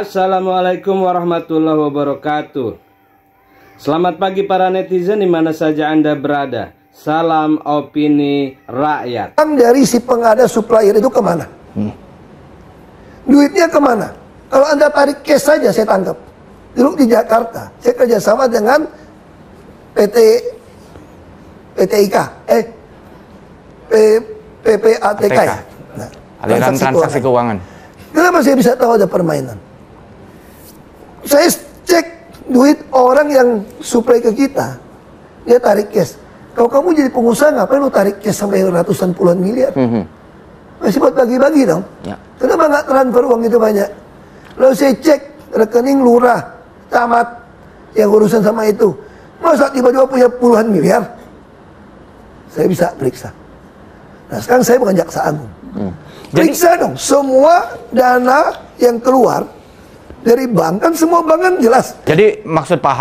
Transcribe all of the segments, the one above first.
Assalamualaikum warahmatullahi wabarakatuh. Selamat pagi para netizen di mana saja Anda berada. Salam opini rakyat. Dari si pengada supplier itu kemana? Duitnya kemana? Kalau Anda tarik cash saja saya tangkap. Dulu di Jakarta, saya kerjasama dengan PPATK ya? Nah, aliran transaksi keuangan. Kenapa saya bisa tahu ada permainan? Saya cek duit orang yang supply ke kita, dia tarik cash. Kalau kamu jadi pengusaha, ngapain lu tarik cash sampai ratusan puluhan miliar? Masih buat bagi-bagi dong. Ya. Kenapa nggak transfer uang itu banyak? Lalu saya cek rekening lurah, camat yang urusan sama itu. Masa tiba-tiba punya puluhan miliar? Saya bisa periksa. Nah sekarang saya bukan jaksa agung. Periksa dong semua dana yang keluar dari bank, kan semua bank kan jelas. Jadi maksud Pak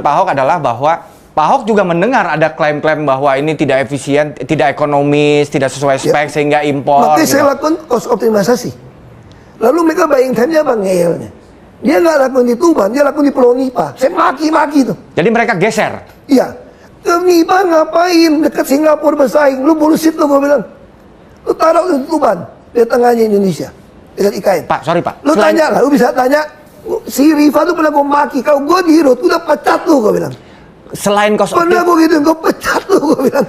Ahok adalah bahwa Pak Ahok juga mendengar ada klaim-klaim bahwa ini tidak efisien, tidak ekonomis, tidak sesuai spek sehingga impor. Makanya saya lakukan cost optimalisasi. Lalu mereka buying time-nya apa ngehelnya? Dia nggak lakukan di Tuban, dia lakukan di Pulau Nipa. Saya maki-maki tuh. Jadi mereka geser? Iya. Ke Nipa ngapain? Dekat Singapura bersaing. Lu bullshit lu, gue bilang. Lu taruh di Tuban, di tengahnya Indonesia. Dekat IKN. Pak, sorry Pak. Lu tanya lah, lu bisa tanya. Si Riva tuh pernah gue maki. Kalau gue di Hirut, udah pecat lu, gue bilang. Selain cost pernah gue gitu, gue pecat lu, gue bilang.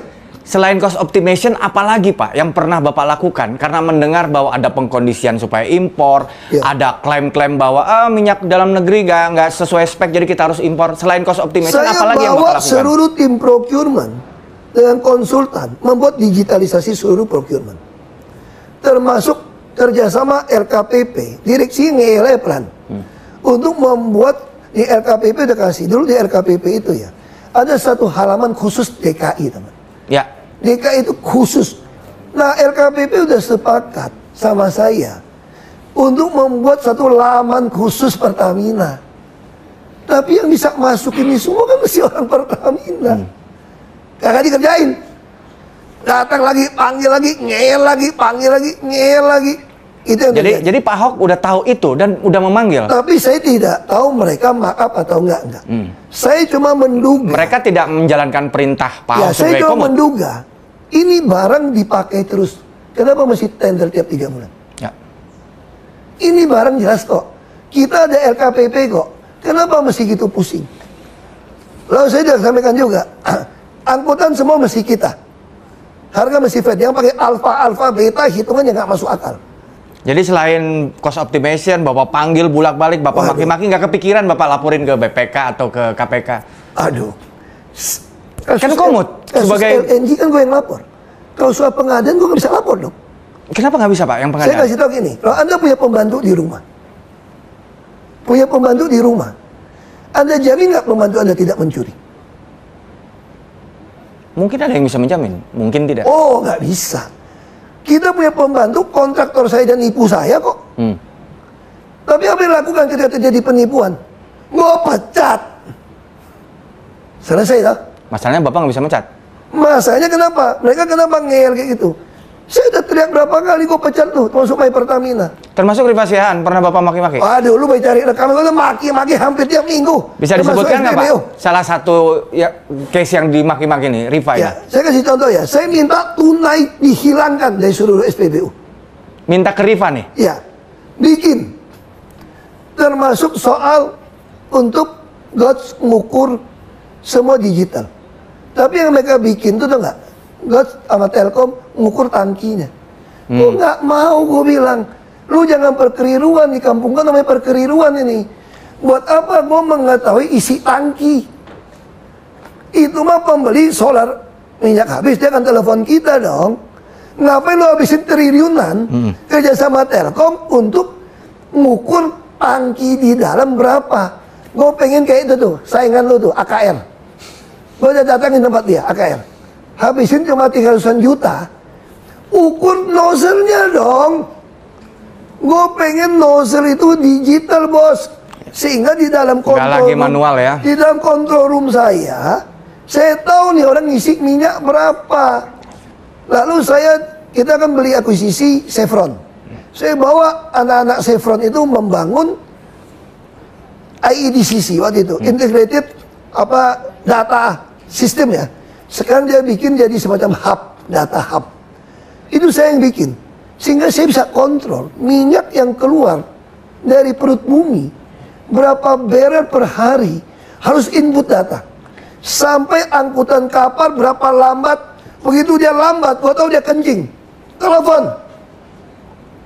Selain cost optimization, apalagi Pak yang pernah Bapak lakukan? Karena mendengar bahwa ada pengkondisian supaya impor, ada klaim-klaim bahwa minyak dalam negeri nggak sesuai spek, jadi kita harus impor. Selain cost optimization, apalagi yang Bapak lakukan? Saya bawa seluruh tim procurement dengan konsultan membuat digitalisasi seluruh procurement, termasuk kerjasama LKPP, direksi ngeleplan untuk membuat di LKPP. Udah kasih dulu di LKPP itu ya, ada satu halaman khusus DKI teman. Ya. DKI itu khusus. Nah LKPP udah sepakat sama saya untuk membuat satu laman khusus Pertamina. Tapi yang bisa masuk ini semua kan mesti orang Pertamina. Kagak dikerjain. Datang lagi, panggil lagi, ngel lagi, panggil lagi, ngel lagi. Itu yang jadi Pak Ahok udah tahu itu dan udah memanggil. Tapi saya tidak tahu mereka maaf atau enggak. Saya cuma menduga. Mereka tidak menjalankan perintah Pak Ahok. Ya, saya cuma menduga. Ini barang dipakai terus. Kenapa mesti tender tiap 3 bulan? Ya. Ini barang jelas kok. Kita ada LKPP kok. Kenapa mesti gitu pusing? Lalu saya sudah sampaikan juga. Angkutan semua mesti kita. Harga mesti flat. Yang pakai alfa, beta, hitungannya nggak masuk akal. Jadi selain cost optimization, Bapak panggil bulak-balik, Bapak maki-maki, nggak kepikiran Bapak laporin ke BPK atau ke KPK? Aduh. Kan komut sebagai LNG kan gue yang lapor. Kalau soal pengadaan gue nggak bisa lapor dong. Kenapa nggak bisa Pak yang pengadaan? Saya kasih tahu gini, kalau Anda punya pembantu di rumah, Anda jamin nggak pembantu Anda tidak mencuri? Mungkin ada yang bisa menjamin, mungkin tidak. Oh nggak bisa. Kita punya pembantu, kontraktor saya dan nipu saya kok. Tapi apa yang dilakukan ketika terjadi penipuan? Gue pecat. Selesai tak? Masalahnya Bapak nggak bisa mencat. Masalahnya kenapa? Mereka kenapa ngeyel kayak gitu? Saya udah teriak berapa kali gue pecat tuh, termasuk My Pertamina. Termasuk Riva Siahaan, pernah Bapak maki-maki? Waduh, lu baca cari rekaman, gue maki-maki hampir tiap minggu. Bisa disebutkan nggak Pak? Salah satu ya, case yang dimaki-maki nih, Riva ya, ini. Saya kasih contoh ya, saya minta tunai dihilangkan dari seluruh SPBU. Minta ke Riva nih? Ya, bikin. Termasuk soal untuk GOTS ngukur semua digital. Tapi yang mereka bikin tuh nggak, GOTS sama Telkom ngukur tangkinya. Gue nggak mau, gue bilang, lu jangan perkeliruan di kampung kan, namanya perkeliruan ini. Buat apa gue mengetahui isi tangki? Itu mah pembeli solar minyak habis, dia akan telepon kita dong. Ngapain lu habisin triliunan kerja sama Telkom untuk ngukur tangki di dalam berapa? Gue pengen kayak itu tuh, saingan lu tuh, AKR. Gue udah datangin tempat dia, AKR. Habisin cuma 300-an juta. Ukur nozzle-nya dong. Gue pengen nozzle itu digital, bos. Sehingga di dalam kontrol nggak lagi manual ya. Di dalam kontrol room saya tahu nih orang ngisi minyak berapa. Lalu kita akan beli akuisisi Chevron. Saya bawa anak-anak Chevron itu membangun IEDCC waktu itu, Integrated data system ya. Sekarang dia bikin jadi semacam hub, data hub. Itu saya yang bikin. Sehingga saya bisa kontrol minyak yang keluar dari perut bumi. Berapa barrel per hari harus input data. Sampai angkutan kapal berapa lambat. Begitu dia lambat, gua tahu dia kencing. Telepon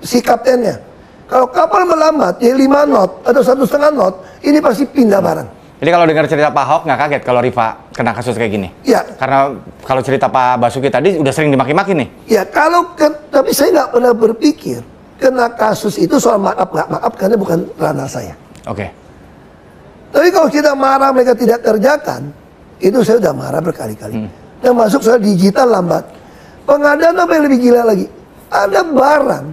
si kaptennya. Kalau kapal melambat, dia 5 knot atau 1,5 knot, ini pasti pindah barang. Jadi kalau dengar cerita Pak Ahok nggak kaget kalau Rifa kena kasus kayak gini? Ya. Karena kalau cerita Pak Basuki tadi udah sering dimaki-maki nih. Ya tapi saya nggak pernah berpikir kena kasus itu soal maaf nggak maaf karena bukan ranah saya. Oke. Tapi kalau kita marah mereka tidak kerjakan, itu saya udah marah berkali-kali. Termasuk soal digital lambat. Pengadaan apa yang lebih gila lagi? Ada barang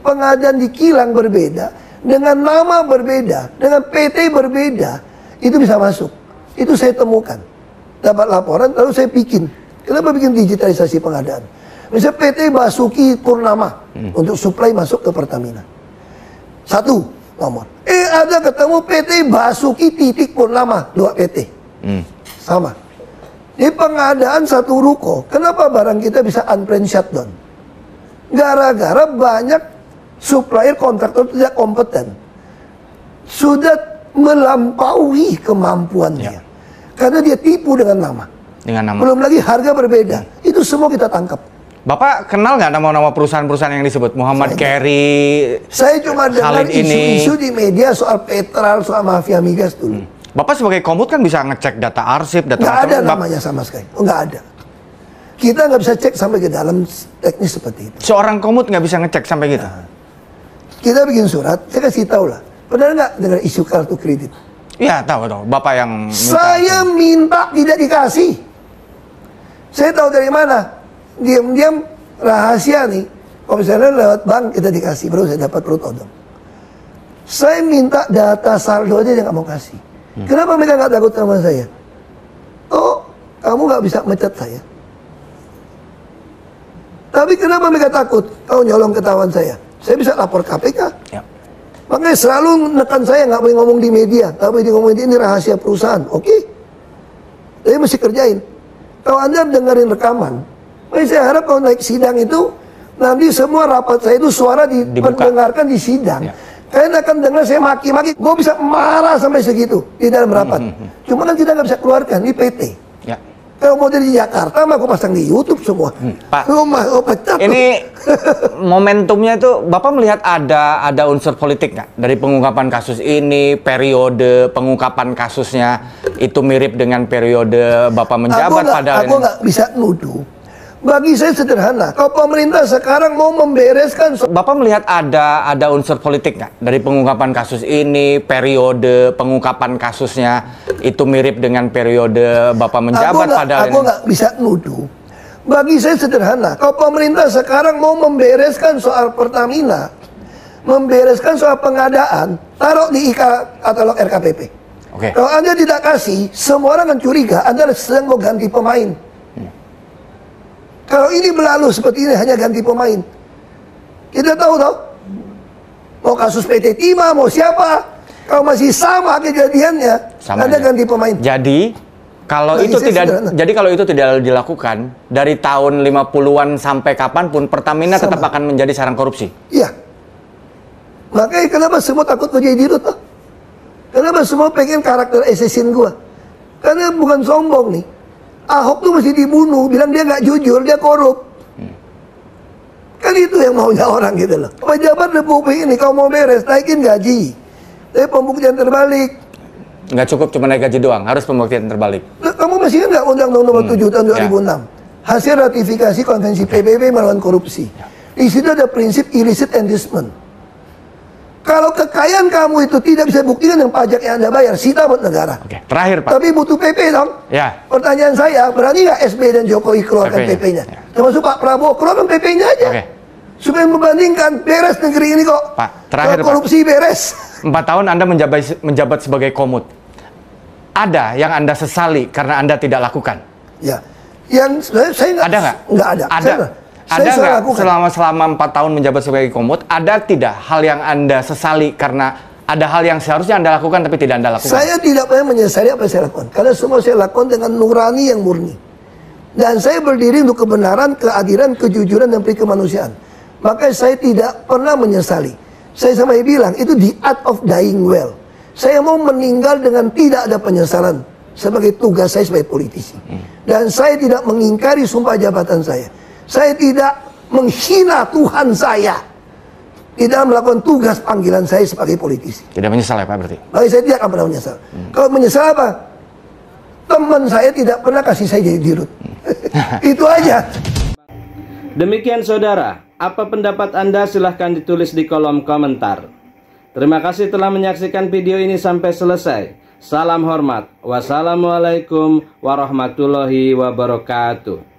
pengadaan di kilang berbeda, dengan nama berbeda, dengan PT berbeda, itu bisa masuk. Itu saya temukan. Dapat laporan, lalu saya bikin. Kenapa bikin digitalisasi pengadaan? Misalnya PT Basuki Purnama untuk supply masuk ke Pertamina. 1 nomor. Ada ketemu PT Basuki titik Purnama, 2 PT. Sama. Di pengadaan 1 ruko, kenapa barang kita bisa unplanned shutdown? Gara-gara banyak supplier kontraktor tidak kompeten. Sudah melampaui kemampuannya. Karena dia tipu dengan nama. Belum lagi harga berbeda. Itu semua kita tangkap. Bapak kenal nggak nama-nama perusahaan-perusahaan yang disebut? Muhammad Carey. Saya cuma dengar isu-isu di media soal Petral, soal mafia migas dulu. Bapak sebagai komut kan bisa ngecek data arsip, data nggak ada namanya sama sekali. Nggak ada. Kita nggak bisa cek sampai ke dalam teknis seperti itu. Seorang komut nggak bisa ngecek sampai gitu? Kita bikin surat, saya kasih tahu lah. Benar nggak dengan isu kartu kredit? Iya, tahu. Bapak yang minta. Saya minta tidak dikasih. Saya tahu dari mana. Diam-diam rahasia nih. Kalau misalnya lewat bank kita dikasih, baru saya dapat perut odong. Saya minta data saldo aja dia nggak mau kasih. Kenapa mereka nggak takut sama saya? Oh, kamu nggak bisa mecat saya. Tapi kenapa mereka takut? Kau nyolong ketahuan saya. Saya bisa lapor KPK. Ya. Makanya selalu menekan saya nggak boleh ngomong di media, nggak boleh ngomong ini rahasia perusahaan. Oke? Tapi mesti kerjain. Kalau Anda dengerin rekaman, saya harap kalau naik sidang itu nanti semua rapat saya itu suara diperdengarkan di sidang. Ya. Kalian akan dengar saya maki-maki, gue bisa marah sampai segitu di dalam rapat. Cuma kan kita nggak bisa keluarkan, ini PT. Ya. Kalau mau dari Jakarta, mah gue pasang di YouTube semua. Pak, pecat. Ini momentumnya itu, Bapak melihat ada unsur politik nggak dari pengungkapan kasus ini, periode pengungkapan kasusnya itu mirip dengan periode Bapak menjabat pada ini? Aku nggak bisa nuduh. Bagi saya sederhana, kalau pemerintah sekarang mau membereskan... Bapak melihat ada unsur politik nggak dari pengungkapan kasus ini, periode pengungkapan kasusnya itu mirip dengan periode Bapak menjabat pada ini? Aku nggak bisa nuduh. Bagi saya sederhana, kalau pemerintah sekarang mau membereskan soal Pertamina, membereskan soal pengadaan, taruh di katalog RKPP. Okay. Kalau Anda tidak kasih, semua orang akan curiga Anda sedang mau ganti pemain. Kalau ini berlalu seperti ini hanya ganti pemain. Kita tahu mau kasus PT Timah, mau siapa, kalau masih sama kejadiannya, Anda ganti pemain. Jadi kalau itu tidak dilakukan dari tahun 50-an sampai kapanpun Pertamina tetap akan menjadi sarang korupsi. Iya. Makanya kenapa semua takut menjadi dirut? Kenapa semua pengen karakter assassin gua? Karena bukan sombong nih. Ahok tuh mesti dibunuh, bilang dia nggak jujur, dia korup. Kan itu yang maunya orang gitu loh. Pejabat Republik ini kalau mau beres, naikin gaji. Tapi pembuktian terbalik. Nggak cukup cuma naik gaji doang, harus pembuktian terbalik. Nah, kamu masih nggak Undang-Undang Nomor 7 tahun 2006? Hasil ratifikasi Konvensi PBB melawan korupsi. Di situ ada prinsip illicit inducement. Kalau kekayaan kamu itu tidak bisa buktikan dengan pajak yang Anda bayar, sita buat negara. Oke, terakhir Pak. Tapi butuh PP dong. Ya. Pertanyaan saya, berani nggak SBY dan Jokowi keluarkan PP-nya? Ya. Termasuk Pak Prabowo, keluarkan PP-nya aja. Oke. Supaya membandingkan, beres negeri ini kok. Pak, terakhir Pak. Korupsi beres. 4 tahun Anda menjabat sebagai komut. Ada yang Anda sesali karena Anda tidak lakukan? Ya. Yang saya nggak. Ada nggak? Nggak ada. Ada. Ada nggak selama 4 tahun menjabat sebagai Komut, ada tidak hal yang Anda sesali karena ada hal yang seharusnya Anda lakukan tapi tidak Anda lakukan? Saya tidak pernah menyesali apa yang saya lakukan. Karena semua saya lakukan dengan nurani yang murni. Dan saya berdiri untuk kebenaran, keadilan, kejujuran, dan kemanusiaan. Maka saya tidak pernah menyesali. Saya sampai bilang, itu the art of dying well. Saya mau meninggal dengan tidak ada penyesalan sebagai tugas saya sebagai politisi. Dan saya tidak mengingkari sumpah jabatan saya. Saya tidak menghina Tuhan saya. Tidak melakukan tugas panggilan saya sebagai politisi. Tidak menyesal ya Pak berarti? Bagi saya tidak akan pernah menyesal. Kalau menyesal apa? Teman saya tidak pernah kasih saya jadi dirut. Itu aja. Demikian saudara, apa pendapat Anda silahkan ditulis di kolom komentar. Terima kasih telah menyaksikan video ini sampai selesai. Salam hormat. Wassalamualaikum warahmatullahi wabarakatuh.